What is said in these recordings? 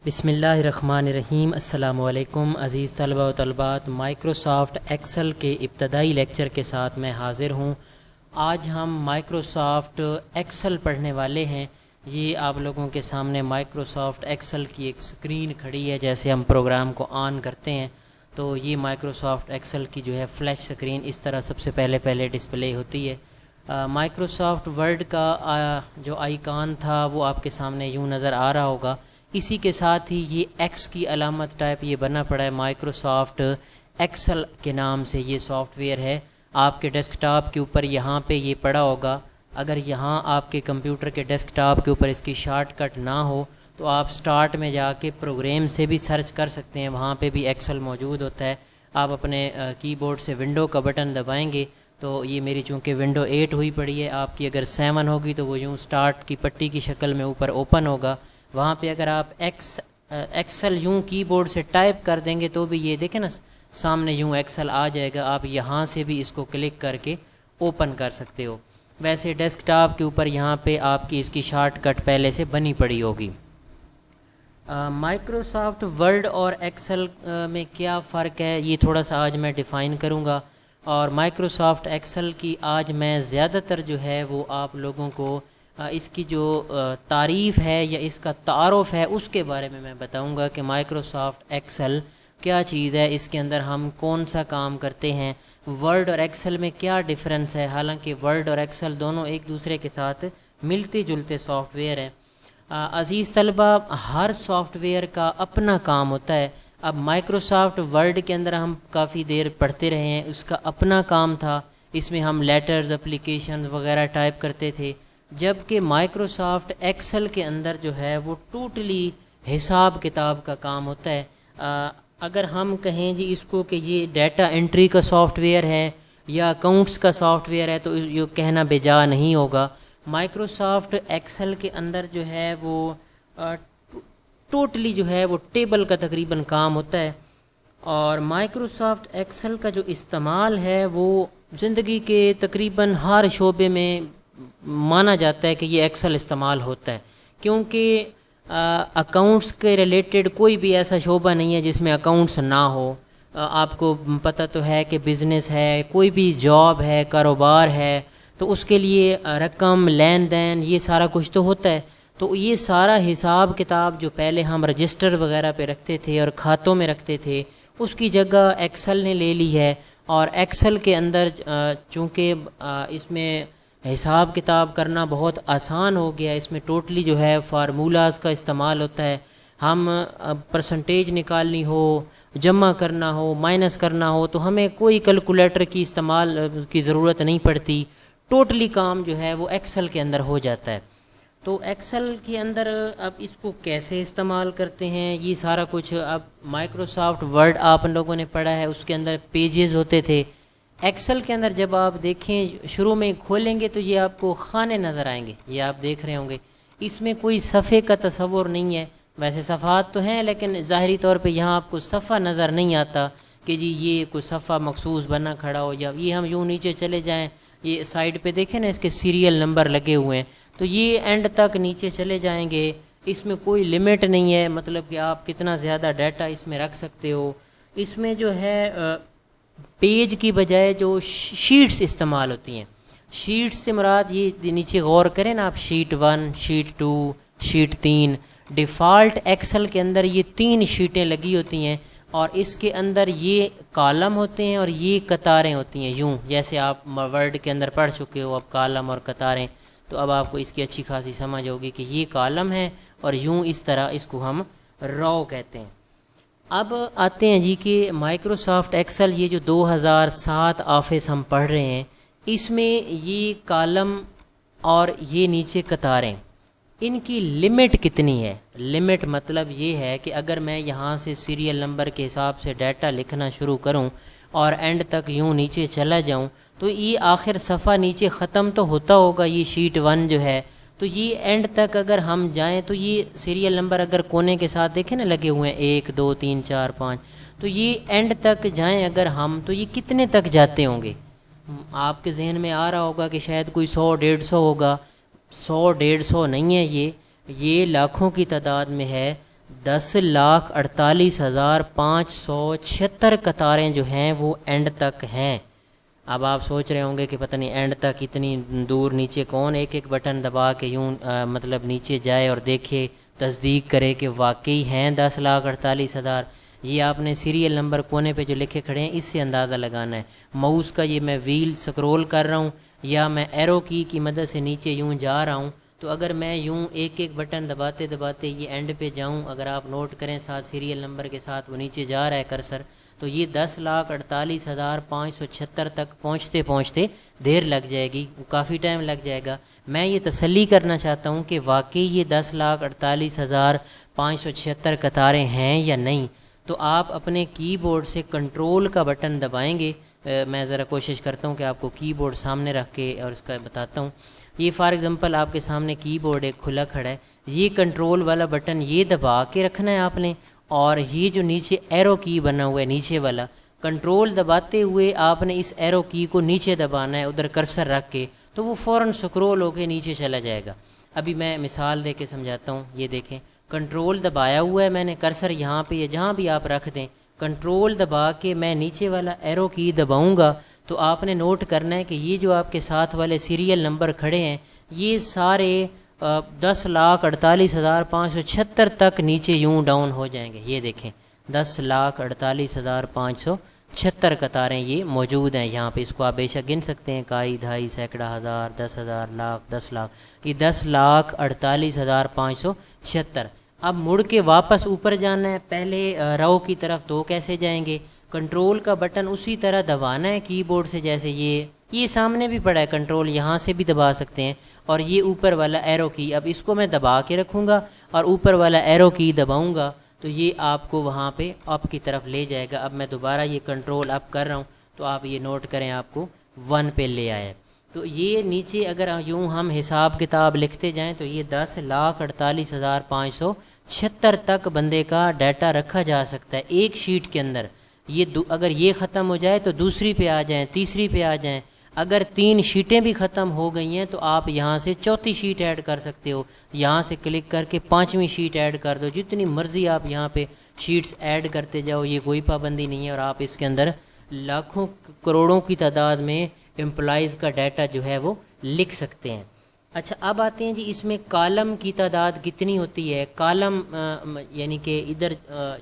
بسم اللہ الرحمن الرحیم۔ السلام علیکم عزیز طلبہ و طالبات، مائکروسافٹ ایکسل کے ابتدائی لیکچر کے ساتھ میں حاضر ہوں۔ آج ہم مائکروسافٹ ایکسل پڑھنے والے ہیں۔ یہ آپ لوگوں کے سامنے مائکروسافٹ ایکسل کی ایک سکرین کھڑی ہے۔ جیسے ہم پروگرام کو آن کرتے ہیں تو یہ مائکروسافٹ ایکسل کی جو ہے فلیش سکرین اس طرح سب سے پہلے ڈسپلے ہوتی ہے۔ مائکروسافٹ ورڈ کا جو آئیکن تھا وہ آپ کے سامنے یوں نظر آ رہا ہوگا۔ اسی کے ساتھ ہی یہ ایکس کی علامت ٹائپ یہ بنا پڑا ہے، مائکروسافٹ ایکسل کے نام سے یہ سافٹ ویئر ہے۔ آپ کے ڈیسک ٹاپ کے اوپر یہاں پہ یہ پڑا ہوگا۔ اگر یہاں آپ کے کمپیوٹر کے ڈیسک ٹاپ کے اوپر اس کی شارٹ کٹ نہ ہو تو آپ سٹارٹ میں جا کے پروگرام سے بھی سرچ کر سکتے ہیں، وہاں پہ بھی ایکسل موجود ہوتا ہے۔ آپ اپنے کی بورڈ سے ونڈو کا بٹن دبائیں گے تو یہ میری چونکہ ونڈو 8 ہوئی پڑی ہے، آپ کی اگر 7 ہوگی تو وہ یوں سٹارٹ کی پٹی کی شکل میں اوپر اوپن ہوگا۔ وہاں پہ اگر آپ ایکسل یوں کی بورڈ سے ٹائپ کر دیں گے تو بھی یہ دیکھیں نا سامنے یوں ایکسل آ جائے گا۔ آپ یہاں سے بھی اس کو کلک کر کے اوپن کر سکتے ہو۔ ویسے ڈیسک ٹاپ کے اوپر یہاں پہ آپ کی اس کی شارٹ کٹ پہلے سے بنی پڑی ہوگی۔ مائکروسافٹ ورڈ اور ایکسل میں کیا فرق ہے یہ تھوڑا سا آج میں ڈیفائن کروں گا، اور مائکروسافٹ ایکسل کی آج میں زیادہ تر جو ہے وہ آپ لوگوں کو اس کی جو تعریف ہے یا اس کا تعارف ہے اس کے بارے میں بتاؤں گا کہ مائکروسافٹ ایکسل کیا چیز ہے، اس کے اندر ہم کون سا کام کرتے ہیں، ورڈ اور ایکسل میں کیا ڈیفرنس ہے۔ حالانکہ ورڈ اور ایکسل دونوں ایک دوسرے کے ساتھ ملتے جلتے سافٹ ویئر ہیں۔ عزیز طلبہ، ہر سافٹ ویئر کا اپنا کام ہوتا ہے۔ اب مائکروسافٹ ورڈ کے اندر ہم کافی دیر پڑھتے رہے ہیں، اس کا اپنا کام تھا، اس میں ہم لیٹرز، اپلیکیشنز وغیرہ ٹائپ کرتے تھے، جبکہ مائکروسافٹ ایکسل کے اندر جو ہے وہ ٹوٹلی حساب کتاب کا کام ہوتا ہے۔ اگر ہم کہیں جی اس کو کہ یہ ڈیٹا انٹری کا سافٹ ویئر ہے یا اکاؤنٹس کا سافٹ ویئر ہے تو یہ کہنا بے جا نہیں ہوگا۔ مائکروسافٹ ایکسل کے اندر جو ہے وہ ٹوٹلی جو ہے وہ ٹیبل کا تقریباً کام ہوتا ہے، اور مائکروسافٹ ایکسل کا جو استعمال ہے وہ زندگی کے تقریباً ہر شعبے میں مانا جاتا ہے کہ یہ ایکسل استعمال ہوتا ہے، کیونکہ اکاؤنٹس کے ریلیٹڈ کوئی بھی ایسا شعبہ نہیں ہے جس میں اکاؤنٹس نہ ہو۔ آپ کو پتہ تو ہے کہ بزنس ہے، کوئی بھی جاب ہے، کاروبار ہے، تو اس کے لیے رقم، لین دین، یہ سارا کچھ تو ہوتا ہے۔ تو یہ سارا حساب کتاب جو پہلے ہم رجسٹر وغیرہ پہ رکھتے تھے اور کھاتوں میں رکھتے تھے، اس کی جگہ ایکسل نے لے لی ہے۔ اور ایکسل کے اندر چونکہ اس میں حساب کتاب کرنا بہت آسان ہو گیا، اس میں ٹوٹلی جو ہے فارمولاز کا استعمال ہوتا ہے۔ ہم پرسنٹیج نکالنی ہو، جمع کرنا ہو، مائنس کرنا ہو تو ہمیں کوئی کیلکولیٹر کی استعمال کی ضرورت نہیں پڑتی، ٹوٹلی کام جو ہے وہ ایکسل کے اندر ہو جاتا ہے۔ تو ایکسل کے اندر اب اس کو کیسے استعمال کرتے ہیں یہ سارا کچھ، اب مائکروسافٹ ورڈ آپ لوگوں نے پڑھا ہے، اس کے اندر پیجز ہوتے تھے۔ ایکسل کے اندر جب آپ دیکھیں شروع میں کھولیں گے تو یہ آپ کو خانے نظر آئیں گے، یہ آپ دیکھ رہے ہوں گے، اس میں کوئی صفحے کا تصور نہیں ہے۔ ویسے صفحات تو ہیں لیکن ظاہری طور پہ یہاں آپ کو صفحہ نظر نہیں آتا کہ جی یہ کوئی صفحہ مخصوص بنا کھڑا ہو، یا یہ ہم یوں نیچے چلے جائیں، یہ سائڈ پہ دیکھیں نا اس کے سیریل نمبر لگے ہوئے ہیں، تو یہ اینڈ تک نیچے چلے جائیں گے، اس میں کوئی لمٹ نہیں ہے، مطلب کہ آپ کتنا زیادہ ڈیٹا اس میں رکھ سکتے ہو۔ اس میں جو ہے پیج کی بجائے جو شیٹس استعمال ہوتی ہیں، شیٹس سے مراد یہ نیچے غور کریں نا آپ، sheet 1، sheet 2، sheet 3، default Excel کے اندر یہ 3 شیٹیں لگی ہوتی ہیں، اور اس کے اندر یہ کالم ہوتے ہیں اور یہ قطاریں ہوتی ہیں، یوں جیسے آپ ورڈ کے اندر پڑھ چکے ہو اب کالم اور قطاریں، تو اب آپ کو اس کی اچھی خاصی سمجھ ہوگی کہ یہ کالم ہے اور یوں اس طرح اس کو ہم رو کہتے ہیں۔ اب آتے ہیں جی کہ مائکروسافٹ ایکسل یہ جو 2007 آفس ہم پڑھ رہے ہیں، اس میں یہ کالم اور یہ نیچے قطاریں، ان کی لمٹ کتنی ہے؟ لمٹ مطلب یہ ہے کہ اگر میں یہاں سے سیریل نمبر کے حساب سے ڈیٹا لکھنا شروع کروں اور اینڈ تک یوں نیچے چلا جاؤں تو یہ آخر صفحہ نیچے ختم تو ہوتا ہوگا، یہ شیٹ 1 جو ہے، تو یہ اینڈ تک اگر ہم جائیں تو یہ سیریل نمبر اگر کونے کے ساتھ دیکھیں نا لگے ہوئے ہیں 1 2 3 4 5، تو یہ اینڈ تک جائیں اگر ہم تو یہ کتنے تک جاتے ہوں گے؟ آپ کے ذہن میں آ رہا ہوگا کہ شاید کوئی 100 150 ہوگا، 100 150 نہیں ہے، یہ لاکھوں کی تعداد میں ہے۔ 10,48,576 قطاریں جو ہیں وہ اینڈ تک ہیں۔ اب آپ سوچ رہے ہوں گے کہ پتہ نہیں اینڈ تک اتنی دور نیچے کون ایک ایک بٹن دبا کے یوں مطلب نیچے جائے اور دیکھے تصدیق کرے کہ واقعی ہیں 10,48,000۔ یہ آپ نے سیریل نمبر کونے پہ جو لکھے کھڑے ہیں اس سے اندازہ لگانا ہے۔ ماؤس کا یہ میں ویل سکرول کر رہا ہوں یا میں ایرو کی مدد سے نیچے یوں جا رہا ہوں، تو اگر میں یوں ایک ایک بٹن دباتے دباتے یہ اینڈ پہ جاؤں، اگر آپ نوٹ کریں ساتھ سیریل نمبر کے ساتھ وہ نیچے جا رہا ہے کرسر، تو یہ 10,48,576 تک پہنچتے دیر لگ جائے گی، کافی ٹائم لگ جائے گا۔ میں یہ تسلی کرنا چاہتا ہوں کہ واقعی یہ 10,48,576 قطاریں ہیں یا نہیں۔ تو آپ اپنے کی بورڈ سے کنٹرول کا بٹن دبائیں گے۔ میں ذرا کوشش کرتا ہوں کہ آپ کو کی بورڈ سامنے رکھ کے اور اس کا بتاتا ہوں۔ یہ فار ایگزامپل آپ کے سامنے کی بورڈ ایک کھلا کھڑا ہے، یہ کنٹرول والا بٹن یہ دبا کے رکھنا ہے آپ نے، اور یہ جو نیچے ایرو کی بنا ہوا ہے نیچے والا، کنٹرول دباتے ہوئے آپ نے اس ایرو کی کو نیچے دبانا ہے ادھر کرسر رکھ کے، تو وہ فوراً سکرول ہو کے نیچے چلا جائے گا۔ ابھی میں مثال دے کے سمجھاتا ہوں۔ یہ دیکھیں کنٹرول دبایا ہوا ہے میں نے، کرسر یہاں پہ یا جہاں بھی آپ رکھ دیں، کنٹرول دبا کے میں نیچے والا ایرو کی دباؤں گا تو آپ نے نوٹ کرنا ہے کہ یہ جو آپ کے ساتھ والے سیریل نمبر کھڑے ہیں یہ سارے 10,48,576 تک نیچے یوں ڈاؤن ہو جائیں گے۔ یہ دیکھیں 10,48,576 قطاریں یہ موجود ہیں یہاں پہ، اس کو آپ بے شک گن سکتے ہیں، اکائی، دھائی، سینکڑا، ہزار، 10,000، لاکھ، 10 لاکھ، یہ 10,48,576۔ اب مڑ کے واپس اوپر جانا ہے، پہلے رو کی طرف تو کیسے جائیں گے؟ کنٹرول کا بٹن اسی طرح دبانا ہے کی بورڈ سے، جیسے یہ سامنے بھی پڑا ہے کنٹرول، یہاں سے بھی دبا سکتے ہیں، اور یہ اوپر والا ایرو کی، اب اس کو میں دبا کے رکھوں گا اور اوپر والا ایرو کی دباؤں گا تو یہ آپ کو وہاں پہ اپ کی طرف لے جائے گا۔ اب میں دوبارہ یہ کنٹرول اپ کر رہا ہوں تو آپ یہ نوٹ کریں آپ کو 1 پہ لے آئے۔ تو یہ نیچے اگر یوں ہم حساب کتاب لکھتے جائیں تو یہ 10,48,576 تک بندے کا ڈیٹا رکھا جا سکتا ہے ایک شیٹ کے اندر۔ یہ اگر یہ ختم ہو جائے تو دوسری پہ آ جائیں، تیسری پہ آ جائیں، اگر 3 شیٹیں بھی ختم ہو گئی ہیں تو آپ یہاں سے چوتھی شیٹ ایڈ کر سکتے ہو، یہاں سے کلک کر کے 5ویں شیٹ ایڈ کر دو، جتنی مرضی آپ یہاں پہ شیٹس ایڈ کرتے جاؤ، یہ کوئی پابندی نہیں ہے، اور آپ اس کے اندر لاکھوں کروڑوں کی تعداد میں امپلائیز کا ڈیٹا جو ہے وہ لکھ سکتے ہیں۔ اچھا اب آتے ہیں جی اس میں کالم کی تعداد کتنی ہوتی ہے؟ کالم یعنی کہ ادھر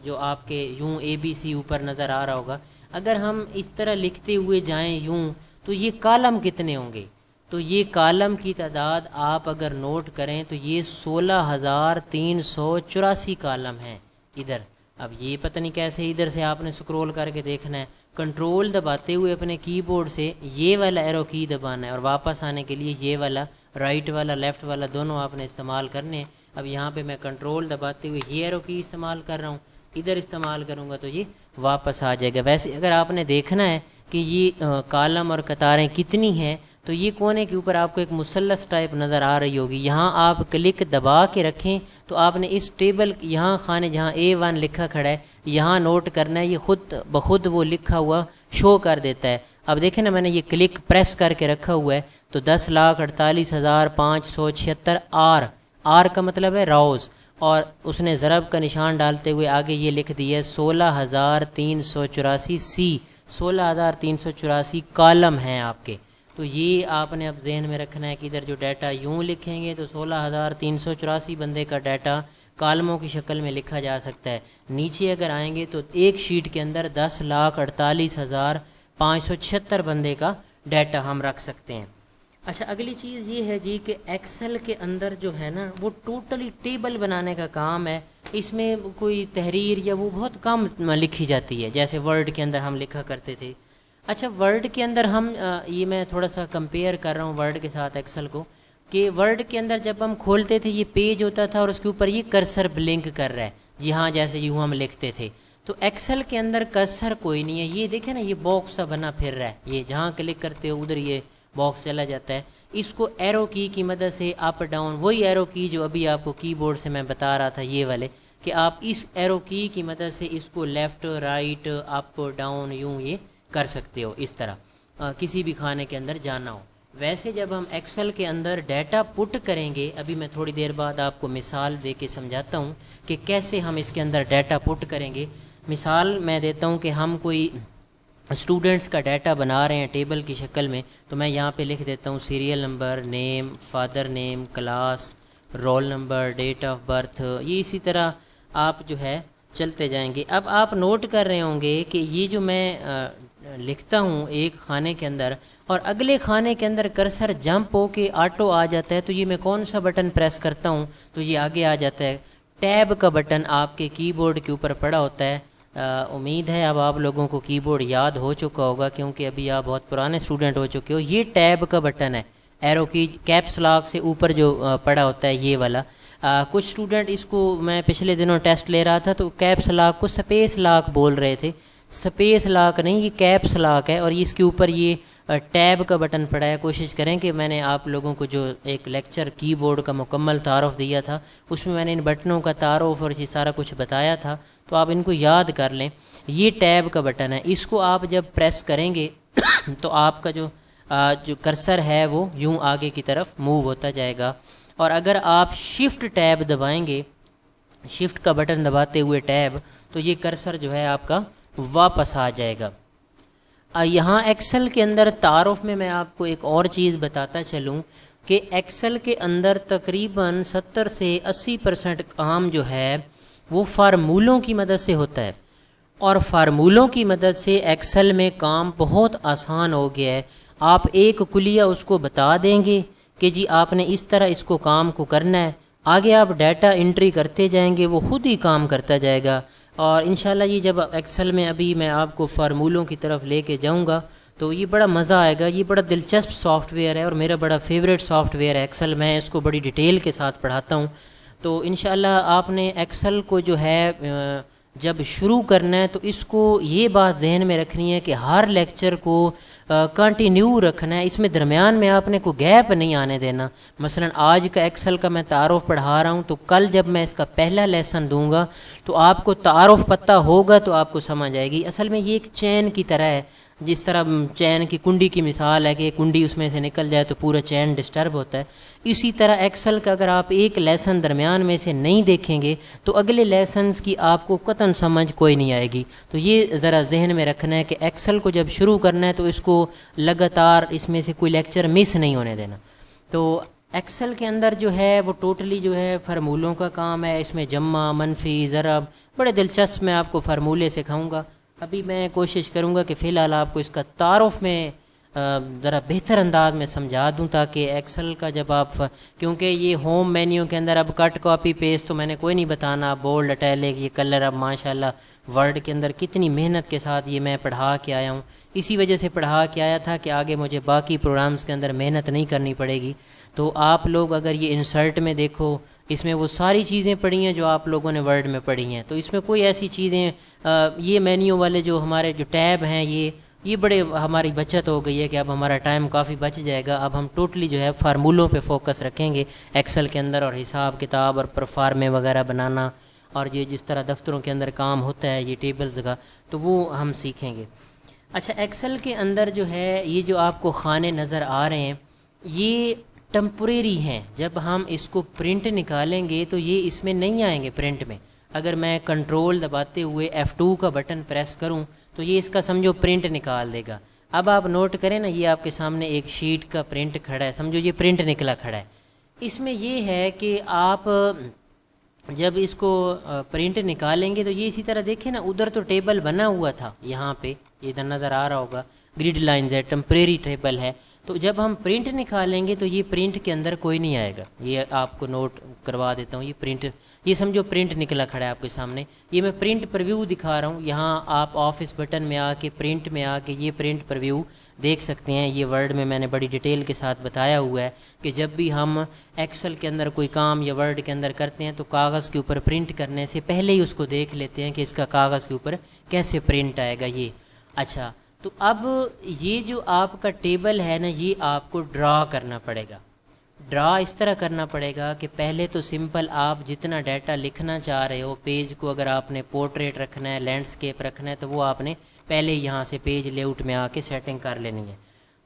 جو آپ کے یوں ABC اوپر نظر آ رہا ہوگا، اگر ہم اس طرح لکھتے ہوئے جائیں یوں تو یہ کالم کتنے ہوں گے؟ تو یہ کالم کی تعداد آپ اگر نوٹ کریں تو یہ 16,384 کالم ہیں ادھر۔ اب یہ پتہ نہیں کیسے ادھر سے آپ نے سکرول کر کے دیکھنا ہے، کنٹرول دباتے ہوئے اپنے کی بورڈ سے یہ والا ایرو کی دبانا ہے، اور واپس آنے کے لیے یہ والا رائٹ والا لیفٹ والا دونوں آپ نے استعمال کرنے ہیں۔ اب یہاں پہ میں کنٹرول دباتے ہوئے یہ ایرو کی استعمال کر رہا ہوں، ادھر استعمال کروں گا تو یہ واپس آ جائے گا۔ ویسے اگر آپ نے دیکھنا ہے کہ یہ کالم اور قطاریں کتنی ہیں تو یہ کونے کے اوپر آپ کو ایک مثلث ٹائپ نظر آ رہی ہوگی، یہاں آپ کلک دبا کے رکھیں تو آپ نے اس ٹیبل یہاں خانے جہاں A1 لکھا کھڑا ہے یہاں نوٹ کرنا ہے، یہ خود بخود وہ لکھا ہوا شو کر دیتا ہے۔ اب دیکھیں نا میں نے یہ کلک پریس کر کے رکھا ہوا ہے تو 10,48,576 آر کا مطلب ہے روز، اور اس نے ضرب کا نشان ڈالتے ہوئے آگے یہ لکھ دیا ہے 16,384 16,384 کالم ہیں آپ کے۔ تو یہ آپ نے اب ذہن میں رکھنا ہے کہ ادھر جو ڈیٹا یوں لکھیں گے تو 16,384 بندے کا ڈیٹا کالموں کی شکل میں لکھا جا سکتا ہے۔ نیچے اگر آئیں گے تو ایک شیٹ کے اندر 10,48,576 بندے کا ڈیٹا ہم رکھ سکتے ہیں۔ اچھا اگلی چیز یہ ہے جی کہ ایکسل کے اندر جو ہے نا وہ ٹوٹلی ٹیبل بنانے کا کام ہے، اس میں کوئی تحریر یا وہ بہت کم لکھی جاتی ہے، جیسے ورڈ کے اندر ہم لکھا کرتے تھے۔ اچھا ورڈ کے اندر ہم یہ میں تھوڑا سا کمپیئر کر رہا ہوں ورڈ کے ساتھ ایکسل کو، کہ ورڈ کے اندر جب ہم کھولتے تھے یہ پیج ہوتا تھا اور اس کے اوپر یہ کرسر بلنک کر رہا ہے، جہاں جیسے یوں ہم لکھتے تھے، تو ایکسل کے اندر کرسر کوئی نہیں ہے۔ یہ دیکھیں نا یہ باکس سا بنا پھر رہا ہے، یہ جہاں کلک کرتے ہو ادھر یہ باکس چلا جاتا ہے۔ اس کو ایرو کی مدد سے اپ ڈاؤن، وہی ایرو کی جو ابھی آپ کو کی بورڈ سے میں بتا رہا تھا یہ والے، کہ آپ اس ایرو کی مدد سے اس کو لیفٹ رائٹ اپ ڈاؤن یوں یہ کر سکتے ہو، اس طرح کسی بھی کھانے کے اندر جانا ہو۔ ویسے جب ہم ایکسل کے اندر ڈیٹا پٹ کریں گے، ابھی میں تھوڑی دیر بعد آپ کو مثال دے کے سمجھاتا ہوں کہ کیسے ہم اس کے اندر ڈیٹا پٹ کریں گے۔ مثال میں دیتا ہوں کہ ہم کوئی اسٹوڈنٹس کا ڈیٹا بنا رہے ہیں ٹیبل کی شکل میں، تو میں یہاں پہ لکھ دیتا ہوں serial number, name, father name, class, roll number, date of birth, یہ اسی طرح آپ جو ہے چلتے جائیں گے۔ اب آپ نوٹ کر رہے ہوں گے کہ یہ جو میں لکھتا ہوں ایک خانے کے اندر اور اگلے خانے کے اندر کرسر جمپ ہو کے آٹو آ جاتا ہے، تو یہ میں کون سا بٹن پریس کرتا ہوں تو یہ آگے آ جاتا ہے۔ ٹیب کا بٹن آپ کے کی بورڈ کے اوپر پڑا ہوتا ہے۔ امید ہے اب آپ لوگوں کو کی بورڈ یاد ہو چکا ہوگا، کیونکہ ابھی آپ بہت پرانے اسٹوڈنٹ ہو چکے ہو۔ یہ ٹیب کا بٹن ہے، ایرو کی کیپس لاک سے اوپر جو پڑا ہوتا ہے یہ والا۔ کچھ اسٹوڈنٹ اس کو، میں پچھلے دنوں ٹیسٹ لے رہا تھا تو کیپس لاک کو سپیس لاک بول رہے تھے، سپیس لاک نہیں، یہ کیپس لاک ہے، اور اس کے اوپر یہ ٹیب کا بٹن پڑا ہے۔ کوشش کریں کہ میں نے آپ لوگوں کو جو ایک لیکچر کی بورڈ کا مکمل تعارف دیا تھا اس میں نے ان بٹنوں کا تعارف اور یہ سارا کچھ بتایا تھا، تو آپ ان کو یاد کر لیں۔ یہ ٹیب کا بٹن ہے، اس کو آپ جب پریس کریں گے تو آپ کا جو کرسر ہے وہ یوں آگے کی طرف موو ہوتا جائے گا، اور اگر آپ شفٹ ٹیب دبائیں گے، شفٹ کا بٹن دباتے ہوئے ٹیب، تو یہ کرسر جو ہے آپ کا واپس آ جائے گا۔ یہاں ایکسل کے اندر تعارف میں آپ کو ایک اور چیز بتاتا چلوں کہ ایکسل کے اندر تقریباً 70 سے 80% کام جو ہے وہ فارمولوں کی مدد سے ہوتا ہے، اور فارمولوں کی مدد سے ایکسل میں کام بہت آسان ہو گیا ہے۔ آپ ایک کلیہ اس کو بتا دیں گے کہ جی آپ نے اس طرح اس کو کام کو کرنا ہے، آگے آپ ڈیٹا انٹری کرتے جائیں گے، وہ خود ہی کام کرتا جائے گا۔ اور انشاءاللہ یہ جب ایکسل میں ابھی میں آپ کو فارمولوں کی طرف لے کے جاؤں گا تو یہ بڑا مزہ آئے گا۔ یہ بڑا دلچسپ سافٹ ویئر ہے اور میرا بڑا فیوریٹ سافٹ ویئر ہے ایکسل، میں اس کو بڑی ڈیٹیل کے ساتھ پڑھاتا ہوں۔ تو انشاءاللہ آپ نے ایکسل کو جو ہے جب شروع کرنا ہے تو اس کو یہ بات ذہن میں رکھنی ہے کہ ہر لیکچر کو کنٹینیو رکھنا ہے، اس میں درمیان میں آپ نے کوئی گیپ نہیں آنے دینا۔ مثلا آج کا ایکسل کا میں تعارف پڑھا رہا ہوں تو کل جب میں اس کا پہلا لیسن دوں گا تو آپ کو تعارف پتہ ہوگا تو آپ کو سمجھ آئے گی۔ اصل میں یہ ایک چین کی طرح ہے، جس طرح چین کی کنڈی کی مثال ہے کہ کنڈی اس میں سے نکل جائے تو پورا چین ڈسٹرب ہوتا ہے، اسی طرح ایکسل کا اگر آپ ایک لیسن درمیان میں سے نہیں دیکھیں گے تو اگلے لیسنز کی آپ کو قطعاً سمجھ کوئی نہیں آئے گی۔ تو یہ ذرا ذہن میں رکھنا ہے کہ ایکسل کو جب شروع کرنا ہے تو اس کو لگاتار اس میں سے کوئی لیکچر مس نہیں ہونے دینا۔ تو ایکسل کے اندر جو ہے وہ ٹوٹلی جو ہے فارمولوں کا کام ہے، اس میں جمع، منفی، ضرب، بڑے دلچسپ میں آپ کو فارمولے سکھاؤں گا۔ ابھی میں کوشش کروں گا کہ فی الحال آپ کو اس کا تعارف میں ذرا بہتر انداز میں سمجھا دوں، تاکہ ایکسل کا جب آپ، کیونکہ یہ ہوم مینیو کے اندر اب کٹ کاپی پیسٹ تو میں نے کوئی نہیں بتانا، بولڈ اٹیلک یہ کلر اب ماشاءاللہ ورڈ کے اندر کتنی محنت کے ساتھ یہ میں پڑھا کے آیا ہوں، اسی وجہ سے پڑھا کے آیا تھا کہ آگے مجھے باقی پروگرامز کے اندر محنت نہیں کرنی پڑے گی۔ تو آپ لوگ اگر یہ انسرٹ میں دیکھو، اس میں وہ ساری چیزیں پڑھی ہیں جو آپ لوگوں نے ورڈ میں پڑھی ہیں، تو اس میں کوئی ایسی چیزیں یہ مینیو والے جو ہمارے جو ٹیب ہیں یہ بڑے ہماری بچت ہو گئی ہے کہ اب ہمارا ٹائم کافی بچ جائے گا۔ اب ہم ٹوٹلی جو ہے فارمولوں پہ فوکس رکھیں گے ایکسل کے اندر، اور حساب کتاب اور پرفارمے وغیرہ بنانا، اور یہ جس طرح دفتروں کے اندر کام ہوتا ہے یہ ٹیبلز کا، تو وہ ہم سیکھیں گے۔ اچھا، ایکسل کے اندر جو ہے یہ جو آپ کو خانے نظر آ رہے ہیں یہ ٹمپریری ہیں، جب ہم اس کو پرنٹ نکالیں گے تو یہ اس میں نہیں آئیں گے پرنٹ میں۔ اگر میں کنٹرول دباتے ہوئے F2 کا بٹن پریس کروں تو یہ اس کا سمجھو پرنٹ نکال دے گا۔ اب آپ نوٹ کریں نا، یہ آپ کے سامنے ایک شیٹ کا پرنٹ کھڑا ہے، سمجھو یہ پرنٹ نکلا کھڑا ہے۔ اس میں یہ ہے کہ آپ جب اس کو پرنٹ نکالیں گے تو یہ اسی طرح دیکھیں نا، ادھر تو ٹیبل بنا ہوا تھا، یہاں پہ ادھر نظر آ رہا ہوگا گریڈ لائنز ہے، ٹمپریری ٹیبل ہے۔ تو جب ہم پرنٹ نکالیں گے تو یہ پرنٹ کے اندر کوئی نہیں آئے گا، یہ آپ کو نوٹ کروا دیتا ہوں۔ یہ پرنٹ، یہ سمجھو پرنٹ نکلا کھڑا ہے آپ کے سامنے، یہ میں پرنٹ پریویو دکھا رہا ہوں۔ یہاں آپ آفس بٹن میں آ کے پرنٹ میں آ کے یہ پرنٹ پریویو دیکھ سکتے ہیں۔ یہ ورڈ میں نے بڑی ڈیٹیل کے ساتھ بتایا ہوا ہے کہ جب بھی ہم ایکسل کے اندر کوئی کام یا ورڈ کے اندر کرتے ہیں تو کاغذ کے اوپر پرنٹ کرنے سے پہلے ہی اس کو دیکھ لیتے ہیں کہ اس کا کاغذ کے اوپر کیسے پرنٹ آئے گا یہ۔ اچھا، تو اب یہ جو آپ کا ٹیبل ہے نا، یہ آپ کو ڈرا کرنا پڑے گا۔ ڈرا اس طرح کرنا پڑے گا کہ پہلے تو سمپل آپ جتنا ڈیٹا لکھنا چاہ رہے ہو، پیج کو اگر آپ نے پورٹریٹ رکھنا ہے، لینڈسکیپ رکھنا ہے، تو وہ آپ نے پہلے یہاں سے پیج لے آؤٹ میں آ کے سیٹنگ کر لینی ہے۔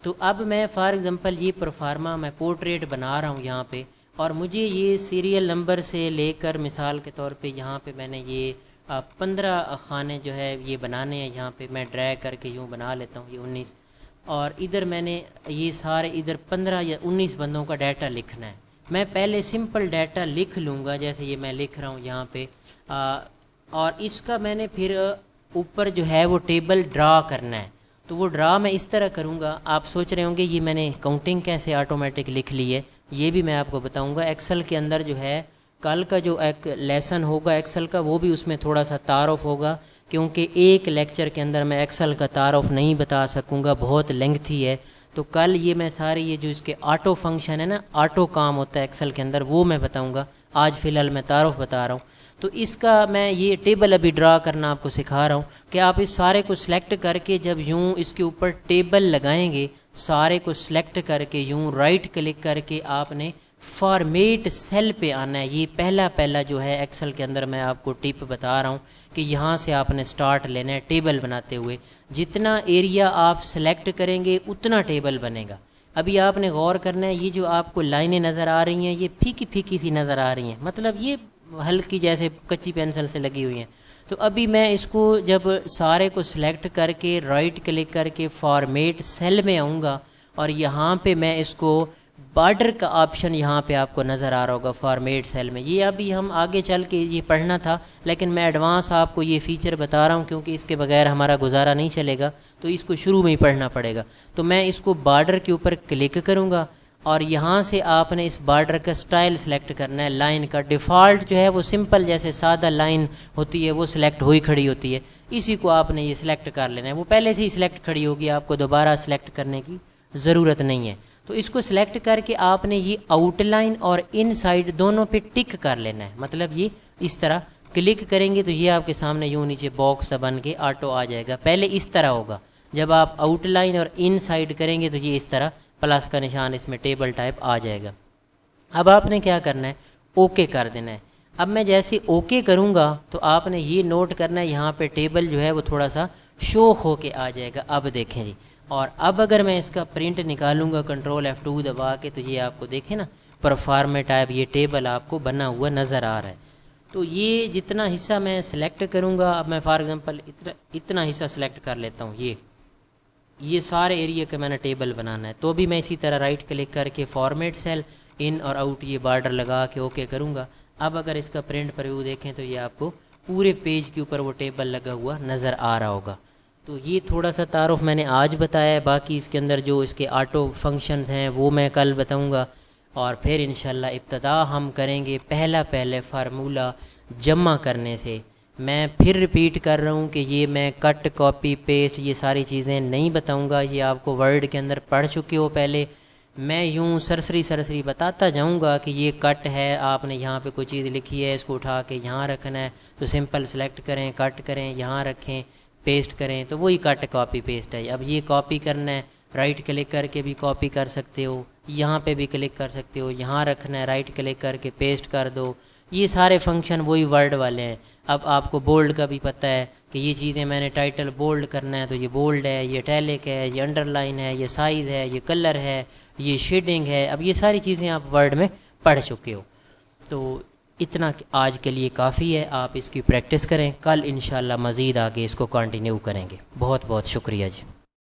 تو اب میں فار ایگزامپل یہ پروفارما میں پورٹریٹ بنا رہا ہوں یہاں پہ، اور مجھے یہ سیریل نمبر سے لے کر مثال کے طور پہ یہاں پہ میں نے یہ 15 خانے جو ہے یہ بنانے ہیں، یہاں پہ میں ڈریگ کر کے یوں بنا لیتا ہوں، یہ 19، اور ادھر میں نے یہ سارے ادھر 15 یا 19 بندوں کا ڈیٹا لکھنا ہے۔ میں پہلے سمپل ڈیٹا لکھ لوں گا جیسے یہ میں لکھ رہا ہوں یہاں پہ، اور اس کا میں نے پھر اوپر جو ہے وہ ٹیبل ڈرا کرنا ہے۔ تو وہ ڈرا میں اس طرح کروں گا، آپ سوچ رہے ہوں گے یہ میں نے کاؤنٹنگ کیسے آٹومیٹک لکھ لی ہے، یہ بھی میں آپ کو بتاؤں گا۔ ایکسل کے اندر جو ہے کل کا جو ایک لیسن ہوگا ایکسل کا، وہ بھی اس میں تھوڑا سا تعارف ہوگا، کیونکہ ایک لیکچر کے اندر میں ایکسل کا تعارف نہیں بتا سکوں گا، بہت لینگتھی ہے۔ تو کل یہ میں سارے یہ جو اس کے آٹو فنکشن ہے نا، آٹو کام ہوتا ہے ایکسل کے اندر، وہ میں بتاؤں گا۔ آج فی الحال میں تعارف بتا رہا ہوں۔ تو اس کا میں یہ ٹیبل ابھی ڈرا کرنا آپ کو سکھا رہا ہوں کہ آپ اس سارے کو سلیکٹ کر کے جب یوں اس کے اوپر ٹیبل لگائیں گے، سارے کو سلیکٹ کر کے یوں رائٹ کلک کر کے آپ نے فارمیٹ سیل پہ آنا ہے۔ یہ پہلا جو ہے ایکسل کے اندر میں آپ کو ٹپ بتا رہا ہوں کہ یہاں سے آپ نے سٹارٹ لینا ہے ٹیبل بناتے ہوئے۔ جتنا ایریا آپ سلیکٹ کریں گے اتنا ٹیبل بنے گا۔ ابھی آپ نے غور کرنا ہے، یہ جو آپ کو لائنیں نظر آ رہی ہیں یہ پھیکی پھیکی سی نظر آ رہی ہیں، مطلب یہ ہلکی جیسے کچی پینسل سے لگی ہوئی ہیں۔ تو ابھی میں اس کو جب سارے کو سلیکٹ کر کے رائٹ کلک کر کے فارمیٹ سیل میں آؤں گا، اور یہاں پہ میں اس کو بارڈر کا آپشن یہاں پہ آپ کو نظر آ رہا ہوگا فارمیٹ سیل میں۔ یہ ابھی ہم آگے چل کے یہ پڑھنا تھا، لیکن میں ایڈوانس آپ کو یہ فیچر بتا رہا ہوں کیونکہ اس کے بغیر ہمارا گزارا نہیں چلے گا، تو اس کو شروع میں ہی پڑھنا پڑے گا۔ تو میں اس کو بارڈر کے اوپر کلک کروں گا، اور یہاں سے آپ نے اس بارڈر کا سٹائل سلیکٹ کرنا ہے۔ لائن کا ڈیفالٹ جو ہے وہ سمپل جیسے سادہ لائن ہوتی ہے وہ سلیکٹ ہوئی کھڑی ہوتی ہے، اسی کو آپ نے یہ سلیکٹ کر لینا ہے۔ وہ پہلے سے ہی سلیکٹ کھڑی ہوگی، آپ کو دوبارہ سلیکٹ کرنے کی ضرورت نہیں ہے۔ تو اس کو سلیکٹ کر کے آپ نے یہ آؤٹ لائن اور ان سائڈ دونوں پہ ٹک کر لینا ہے، مطلب یہ اس طرح کلک کریں گے تو یہ آپ کے سامنے یوں نیچے باکس بن کے آٹو آ جائے گا۔ پہلے اس طرح ہوگا، جب آپ آؤٹ لائن اور ان سائڈ کریں گے تو یہ اس طرح پلس کا نشان اس میں ٹیبل ٹائپ آ جائے گا۔ اب آپ نے کیا کرنا ہے، اوکے کر دینا ہے۔ اب میں جیسے اوکے کروں گا تو آپ نے یہ نوٹ کرنا ہے یہاں پہ ٹیبل جو ہے وہ تھوڑا سا شوخ ہو کے آ جائے گا۔ اب دیکھیں جی، اور اب اگر میں اس کا پرنٹ نکالوں گا کنٹرول F2 دبا کے، تو یہ آپ کو دیکھیں نا پرفارمے ٹائپ یہ ٹیبل آپ کو بنا ہوا نظر آ رہا ہے۔ تو یہ جتنا حصہ میں سلیکٹ کروں گا، اب میں فار ایگزامپل اتنا حصہ سلیکٹ کر لیتا ہوں، یہ سارے ایریا کا میں نے ٹیبل بنانا ہے، تو بھی میں اسی طرح رائٹ کلک کر کے فارمیٹ سیل ان اور آؤٹ یہ بارڈر لگا کے اوکے کروں گا۔ اب اگر اس کا پرنٹ پریویو دیکھیں تو یہ آپ کو پورے پیج کے اوپر وہ ٹیبل لگا ہوا نظر آ رہا ہوگا۔ تو یہ تھوڑا سا تعارف میں نے آج بتایا ہے، باقی اس کے اندر جو اس کے آٹو فنکشنز ہیں وہ میں کل بتاؤں گا، اور پھر انشاءاللہ ابتدا ہم کریں گے پہلے فارمولہ جمع کرنے سے۔ میں پھر ریپیٹ کر رہا ہوں کہ یہ میں کٹ کاپی پیسٹ یہ ساری چیزیں نہیں بتاؤں گا، یہ آپ کو ورڈ کے اندر پڑھ چکے ہو پہلے۔ میں یوں سرسری بتاتا جاؤں گا کہ یہ کٹ ہے، آپ نے یہاں پہ کوئی چیز لکھی ہے، اس کو اٹھا کے یہاں رکھنا ہے، تو سمپل سلیکٹ کریں، کٹ کریں، یہاں رکھیں، پیسٹ کریں، تو وہی کٹ کاپی پیسٹ ہے۔ اب یہ کاپی کرنا ہے، رائٹ کلک کر کے بھی کاپی کر سکتے ہو، یہاں پہ بھی کلک کر سکتے ہو، یہاں رکھنا ہے، رائٹ کلک کر کے پیسٹ کر دو۔ یہ سارے فنکشن وہی ورڈ والے ہیں۔ اب آپ کو بولڈ کا بھی پتہ ہے کہ یہ چیزیں میں نے ٹائٹل بولڈ کرنا ہے تو یہ بولڈ ہے، یہ ٹیلک ہے، یہ انڈر لائن ہے، یہ سائز ہے، یہ کلر ہے، یہ شیڈنگ ہے۔ اب یہ ساری چیزیں آپ ورڈ میں پڑھ چکے ہو، تو اتنا آج کے لیے کافی ہے۔ آپ اس کی پریکٹس کریں، کل انشاءاللہ مزید آگے اس کو کنٹینیو کریں گے۔ بہت بہت شکریہ جی۔